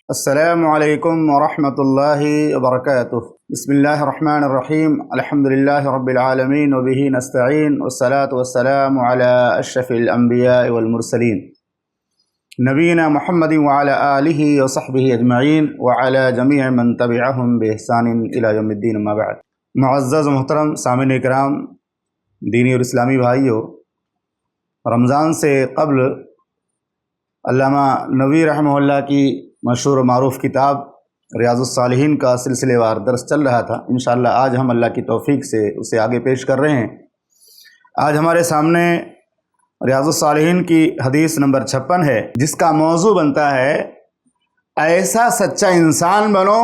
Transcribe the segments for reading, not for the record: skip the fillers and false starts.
السلام علیکم ورحمۃ اللہ وبرکاتہ۔ بسم اللہ الرحمن الرحیم، الحمد للہ رب العالمین وبہ نستعین والصلاة والسلام علی اشرف الانبیاء والمرسلین نبینا محمد وعلی آلہ وصحبہ اجمعین وعلی جمیع من تبعہم بإحسان الی یوم الدین، اما بعد۔ معزز و محترم سامعین کرام، دینی اور اسلامی بھائیوں، رمضان سے قبل علامہ نووی رحمہ اللہ کی مشہور و معروف کتاب ریاض الصالحین کا سلسلے وار درس چل رہا تھا۔ انشاءاللہ آج ہم اللہ کی توفیق سے اسے آگے پیش کر رہے ہیں۔ آج ہمارے سامنے ریاض الصالحین کی حدیث نمبر 56 ہے، جس کا موضوع بنتا ہے ایسا سچا انسان بنو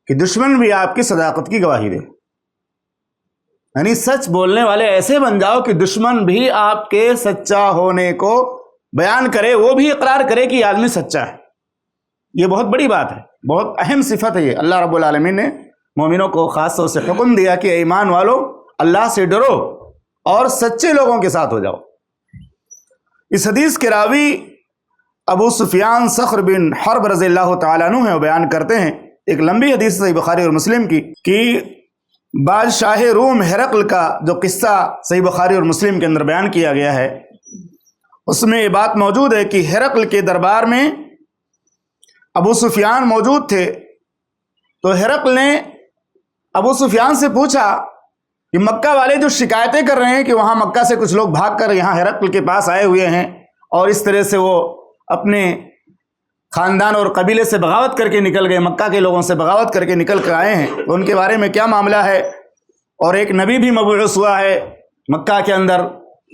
کہ دشمن بھی آپ کی صداقت کی گواہی دے۔ یعنی سچ بولنے والے ایسے بن جاؤ کہ دشمن بھی آپ کے سچا ہونے کو بیان کرے، وہ بھی اقرار کرے کہ یہ آدمی سچا ہے۔ یہ بہت بڑی بات ہے، بہت اہم صفت ہے یہ۔ اللہ رب العالمین نے مومنوں کو خاص طور سے حکم دیا کہ اے ایمان والو، اللہ سے ڈرو اور سچے لوگوں کے ساتھ ہو جاؤ۔ اس حدیث کے راوی ابو سفیان صخر بن حرب رضی اللہ تعالیٰ عنہ ہیں، وہ بیان کرتے ہیں، ایک لمبی حدیث صحیح بخاری اور مسلم کی، کہ بادشاہ روم ہرقل کا جو قصہ صحیح بخاری اور مسلم کے اندر بیان کیا گیا ہے، اس میں یہ بات موجود ہے کہ ہرقل کے دربار میں ابو سفیان موجود تھے۔ تو ہرقل نے ابو سفیان سے پوچھا کہ مکہ والے جو شکایتیں کر رہے ہیں کہ وہاں مکہ سے کچھ لوگ بھاگ کر یہاں ہرقل کے پاس آئے ہوئے ہیں اور اس طرح سے وہ اپنے خاندان اور قبیلے سے بغاوت کر کے نکل گئے، مکہ کے لوگوں سے بغاوت کر کے نکل کر آئے ہیں، تو ان کے بارے میں کیا معاملہ ہے؟ اور ایک نبی بھی مبعوث ہوا ہے مکہ کے اندر،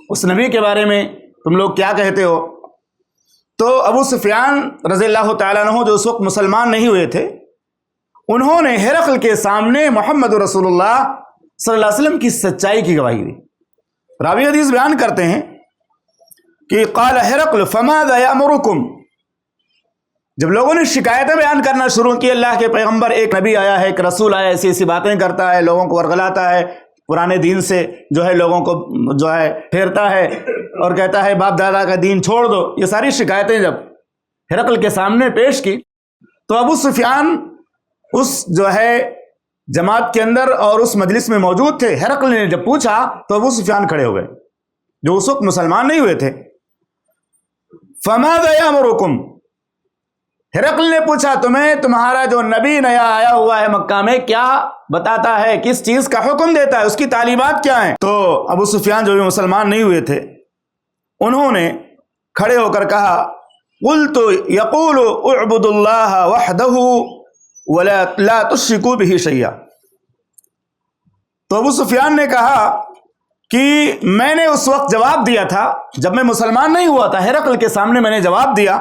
اس نبی کے بارے میں تم لوگ کیا کہتے ہو؟ تو ابو سفیان رضی اللہ تعالیٰ عنہ جو اس وقت مسلمان نہیں ہوئے تھے، انہوں نے ہرقل کے سامنے محمد رسول اللہ صلی اللہ علیہ وسلم کی سچائی کی گواہی دی۔ راوی حدیث بیان کرتے ہیں کہ قال ہرقل فماذا یأمرکم، جب لوگوں نے شکایتیں بیان کرنا شروع کی، اللہ کے پیغمبر، ایک نبی آیا ہے، ایک رسول آیا ہے، ایسی ایسی باتیں کرتا ہے، لوگوں کو ورغلاتا ہے، پرانے دین سے جو ہے لوگوں کو جو ہے پھیرتا ہے اور کہتا ہے باپ دادا کا دین چھوڑ دو، یہ ساری شکایتیں جب ہرقل کے سامنے پیش کی، تو ابو سفیان اس جو ہے جماعت کے اندر اور اس مجلس میں موجود تھے۔ ہرقل نے جب پوچھا تو ابو سفیان کھڑے ہو گئے، جو اس وقت مسلمان نہیں ہوئے تھے۔ فماذا یأمرکم، ہرقل نے پوچھا تمہیں تمہارا جو نبی نیا آیا ہوا ہے مکہ میں کیا بتاتا ہے، کس چیز کا حکم دیتا ہے، اس کی تعلیمات کیا ہیں؟ تو ابو سفیان جو بھی مسلمان نہیں ہوئے تھے، انہوں نے کھڑے ہو کر کہا قلت یقول اعبدوا اللہ وحدہ ولا تشرکوا بہ شیئا۔ تو ابو سفیان نے کہا کہ میں نے اس وقت جواب دیا تھا، جب میں مسلمان نہیں ہوا تھا، ہرقل کے سامنے میں نے جواب دیا،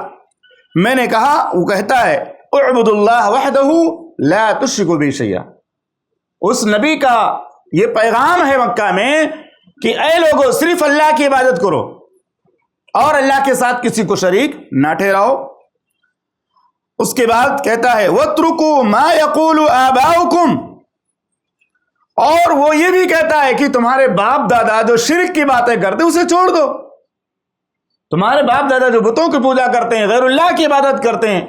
میں نے کہا، وہ کہتا ہے اعبدوا اللہ وحدہ لا تشرکوا بہ شیئا۔ اس نبی کا یہ پیغام ہے مکہ میں کہ اے لوگو، صرف اللہ کی عبادت کرو اور اللہ کے ساتھ کسی کو شریک نہ ٹھہراؤ۔ اس کے بعد کہتا ہے وَاتْرُكُوا مَا يَقُولُ آبَاؤُكُمْ، اور وہ یہ بھی کہتا ہے کہ تمہارے باپ دادا جو شرک کی باتیں کرتے اسے چھوڑ دو۔ تمہارے باپ دادا جو بتوں کی پوجا کرتے ہیں، غیر اللہ کی عبادت کرتے ہیں،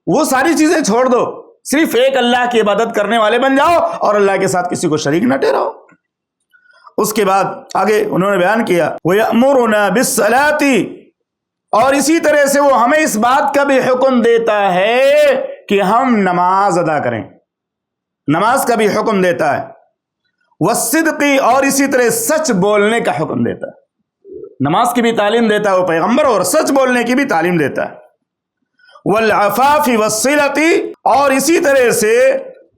وہ ساری چیزیں چھوڑ دو، صرف ایک اللہ کی عبادت کرنے والے بن جاؤ اور اللہ کے ساتھ کسی کو شریک نہ ٹھہراؤ۔ اس کے بعد آگے انہوں نے بیان کیا وَيَأْمُرُنَا بِالصَّلَاةِ، اور اسی طرح سے وہ ہمیں اس بات کا بھی حکم دیتا ہے کہ ہم نماز ادا کریں، نماز کا بھی حکم دیتا ہے، وَالصِّدْقِ، اور اسی طرح سچ بولنے کا حکم دیتا ہے۔ نماز کی بھی تعلیم دیتا ہے وہ پیغمبر، اور سچ بولنے کی بھی تعلیم دیتا ہے۔ وَالْعَفَافِ وَالصِّلَةِ، اور اسی طرح سے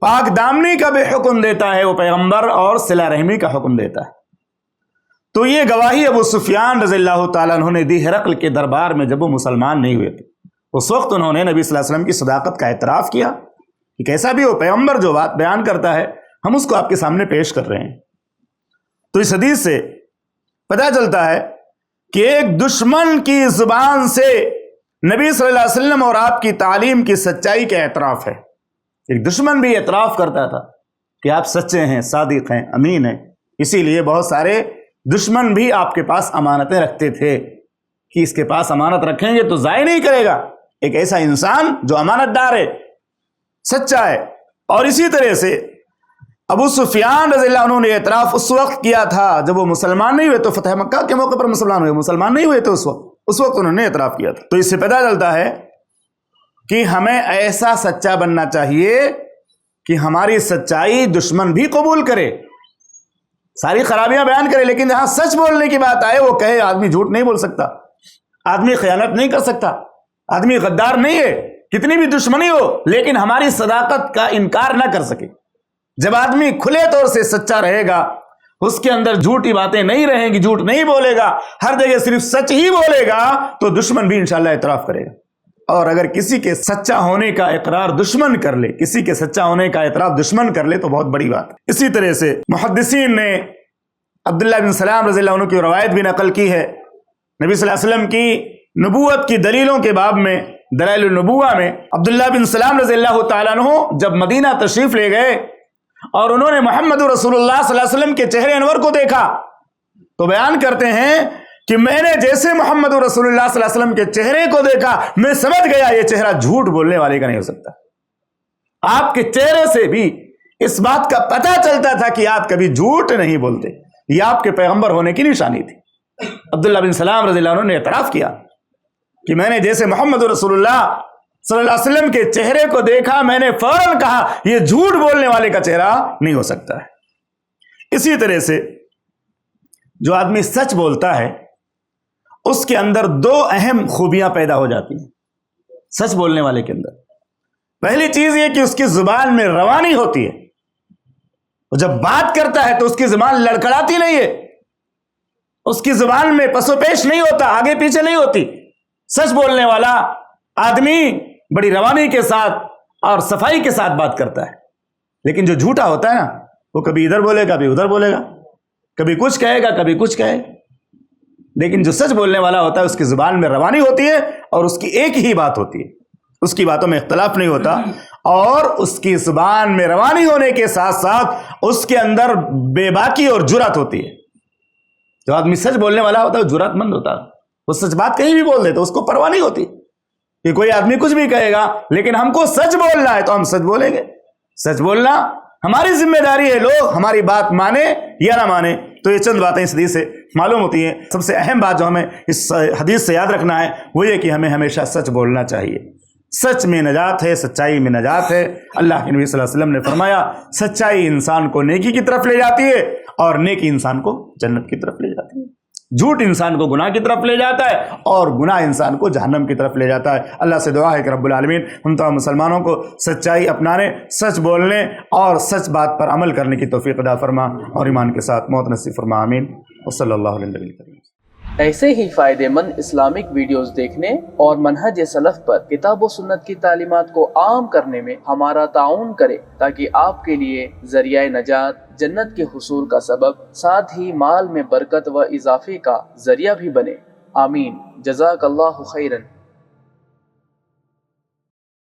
پاک دامنی کا بھی حکم دیتا ہے وہ پیغمبر، اور صلہ رحمی کا حکم دیتا ہے۔ تو یہ گواہی ابو سفیان رضی اللہ تعالیٰ عنہ نے دی ہرقل کے دربار میں جب وہ مسلمان نہیں ہوئے تھے۔ اس وقت انہوں نے نبی صلی اللہ علیہ وسلم کی صداقت کا اعتراف کیا کہ کیسا بھی وہ پیغمبر جو بات بیان کرتا ہے، ہم اس کو آپ کے سامنے پیش کر رہے ہیں۔ تو اس حدیث سے پتہ چلتا ہے کہ ایک دشمن کی زبان سے نبی صلی اللہ علیہ وسلم اور آپ کی تعلیم کی سچائی کا اعتراف ہے۔ ایک دشمن بھی اعتراف کرتا تھا کہ آپ سچے ہیں، صادق ہیں، امین ہیں، اسی لیے بہت سارے دشمن بھی آپ کے پاس امانتیں رکھتے تھے کہ اس کے پاس امانت رکھیں گے تو ضائع نہیں کرے گا، ایک ایسا انسان جو امانت دار ہے، سچا ہے. اور اسی طرح سے ابو سفیان رضی اللہ عنہ نے اعتراف اس وقت کیا تھا جب وہ مسلمان نہیں ہوئے، تو فتح مکہ کے موقع پر مسلمان نہیں ہوئے تھے اس وقت انہوں نے اعتراف کیا تھا. تو اس سے پتہ چلتا ہے کہ ہمیں ایسا سچا بننا چاہیے کہ ہماری سچائی دشمن بھی قبول کرے، ساری خرابیاں بیان کرے، لیکن جہاں سچ بولنے کی بات آئے وہ کہے آدمی جھوٹ نہیں بول سکتا، آدمی خیانت نہیں کر سکتا، آدمی غدار نہیں ہے، کتنی بھی دشمنی ہو لیکن ہماری صداقت کا انکار نہ کر سکے. جب آدمی کھلے طور سے سچا رہے گا، اس کے اندر جھوٹی باتیں نہیں رہیں گی، جھوٹ نہیں بولے گا، ہر جگہ صرف سچ ہی بولے گا، تو دشمن بھی انشاءاللہ اعتراف کرے گا. اور اگر کسی کے سچا ہونے کا اقرار دشمن کر لے، کسی کے سچا ہونے کا اعتراف دشمن کر لے تو بہت بڑی بات ہے. اسی طرح سے محدثین نے عبداللہ بن سلام رضی اللہ عنہ کی روایت بھی نقل کی ہے. نبی صلی اللہ علیہ وسلم کی نبوت کی دلیلوں کے باب میں، دلائل النبوہ میں، عبداللہ بن سلام رضی اللہ تعالیٰ عنہ جب مدینہ تشریف لے گئے اور انہوں نے محمد رسول اللہ صلی اللہ علیہ وسلم کے چہرے انور کو دیکھا تو بیان کرتے ہیں کہ میں نے جیسے محمد رسول اللہ صلی اللہ علیہ وسلم کے چہرے کو دیکھا میں سمجھ گیا یہ چہرہ جھوٹ بولنے والے کا نہیں ہو سکتا. آپ کے چہرے سے بھی اس بات کا پتہ چلتا تھا کہ آپ کبھی جھوٹ نہیں بولتے، یہ آپ کے پیغمبر ہونے کی نشانی تھی. عبداللہ بن سلام رضی اللہ عنہ نے اعتراف کیا کہ میں نے جیسے محمد رسول اللہ صلی اللہ علیہ وسلم کے چہرے کو دیکھا میں نے فوراً کہا یہ جھوٹ بولنے والے کا چہرہ نہیں ہو سکتا ہے. اسی طرح سے جو آدمی سچ بولتا ہے اس کے اندر دو اہم خوبیاں پیدا ہو جاتی ہیں. سچ بولنے والے کے اندر پہلی چیز یہ کہ اس کی زبان میں روانی ہوتی ہے، اور جب بات کرتا ہے تو اس کی زبان لڑکھڑاتی نہیں ہے، اس کی زبان میں پس و پیش نہیں ہوتا، آگے پیچھے نہیں ہوتی. سچ بولنے والا آدمی بڑی روانی کے ساتھ اور صفائی کے ساتھ بات کرتا ہے. لیکن جو جھوٹا ہوتا ہے نا وہ کبھی ادھر بولے گا کبھی ادھر بولے گا، کبھی کچھ کہے گا کبھی کچھ کہے گا. لیکن جو سچ بولنے والا ہوتا ہے اس کی زبان میں روانی ہوتی ہے اور اس کی ایک ہی بات ہوتی ہے، اس کی باتوں میں اختلاف نہیں ہوتا، اور اس کی زبان میں روانی ہونے کے ساتھ ساتھ اس کے اندر بے باکی اور جرأت ہوتی ہے. جو آدمی سچ بولنے والا ہوتا ہے وہ جرأت مند ہوتا ہے، وہ سچ بات کہیں بھی بول دیتا، اس کو پرواہ نہیں ہوتی کہ کوئی آدمی کچھ بھی کہے گا، لیکن ہم کو سچ بولنا ہے تو ہم سچ بولیں گے. سچ بولنا ہماری ذمہ داری ہے، لوگ ہماری بات مانے یا نہ مانے. تو یہ چند باتیں اس حدیث سے معلوم ہوتی ہیں. سب سے اہم بات جو ہمیں اس حدیث سے یاد رکھنا ہے وہ یہ کہ ہمیں ہمیشہ سچ بولنا چاہیے. سچ میں نجات ہے، سچائی میں نجات ہے. اللہ کے نبی صلی اللہ علیہ وسلم نے فرمایا سچائی انسان کو نیکی کی طرف لے جاتی ہے اور نیکی انسان کو جنت کی طرف لے جاتی ہے. جھوٹ انسان کو گناہ کی طرف لے جاتا ہے اور گناہ انسان کو جہنم کی طرف لے جاتا ہے. اللہ سے دعا ہے کہ رب العالمین ہم تمام مسلمانوں کو سچائی اپنانے، سچ بولنے اور سچ بات پر عمل کرنے کی توفیق عطا فرما اور ایمان کے ساتھ موت نصیب فرما. آمین. وصلی اللہ علیہ وسلم. ایسے ہی فائدہ مند اسلامک ویڈیوز دیکھنے اور منہج سلف پر کتاب و سنت کی تعلیمات کو عام کرنے میں ہمارا تعاون کرے تاکہ آپ کے لیے ذریعہ نجات، جنت کے حصول کا سبب، ساتھ ہی مال میں برکت و اضافے کا ذریعہ بھی بنے. آمین. جزاک اللہ خیرن.